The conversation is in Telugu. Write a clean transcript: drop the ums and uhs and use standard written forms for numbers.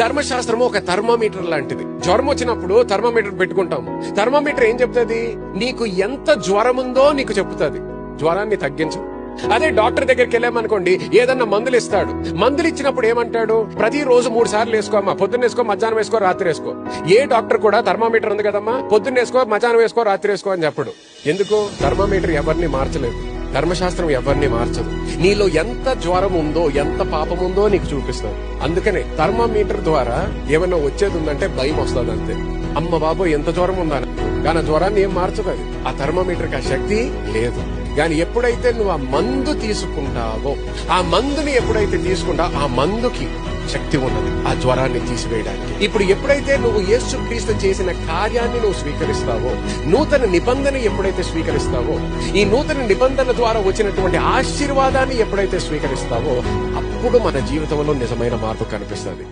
ధర్మశాస్త్రము ఒక థర్మోమీటర్ లాంటిది. జ్వరం వచ్చినప్పుడు థర్మోమీటర్ పెట్టుకుంటాం. థర్మోమీటర్ ఏం చెప్తుంది? నీకు ఎంత జ్వరం ఉందో నీకు చెప్తుంది, జ్వరాన్ని తగ్గించు. అదే డాక్టర్ దగ్గరికి వెళ్ళామనుకోండి, ఏదన్నా మందులు ఇస్తాడు. మందులు ఇచ్చినప్పుడు ఏమంటాడు? ప్రతిరోజు 3 సార్లు వేసుకోమ్మా, పొద్దున్న వేసుకో, మధ్యాహ్నం వేసుకో, రాత్రి వేసుకో. ఏ డాక్టర్ కూడా థర్మామీటర్ ఉంది కదమ్మా, పొద్దున్న వేసుకో, మధ్యాహ్నం వేసుకో, రాత్రి వేసుకో అని చెప్పడు. ఎందుకు? థర్మామీటర్ ఎవరిని మార్చలేదు, ధర్మశాస్త్రం ఎవరిని మార్చదు. నీలో ఎంత జ్వరం ఉందో, ఎంత పాపం ఉందో నీకు చూపిస్తుంది. అందుకనే థర్మామీటర్ ద్వారా ఏమైనా వచ్చేది ఉందంటే భయం వస్తుంది అంతే. అమ్మ బాబో ఎంత జ్వరం ఉందని, కానీ ఆ జ్వరాన్ని ఏం మార్చదు అది. ఆ థర్మామీటర్కి ఆ శక్తి లేదు. కానీ ఎప్పుడైతే నువ్వు ఆ మందు తీసుకుంటావో, ఆ మందుని ఎప్పుడైతే తీసుకుంటావో, ఆ మందుకి శక్తి ఉన్నది ఆ జ్వరాన్ని తీసివేయడానికి. ఇప్పుడు ఎప్పుడైతే నువ్వు యేసుక్రీస్తు చేసిన కార్యాన్ని నువ్వు స్వీకరిస్తావో, నూతన నిబంధన ఎప్పుడైతే స్వీకరిస్తావో, ఈ నూతన నిబంధన ద్వారా వచ్చినటువంటి ఆశీర్వాదాన్ని ఎప్పుడైతే స్వీకరిస్తావో, అప్పుడు మన జీవితంలో నిజమైన మార్పు కనిపిస్తుంది.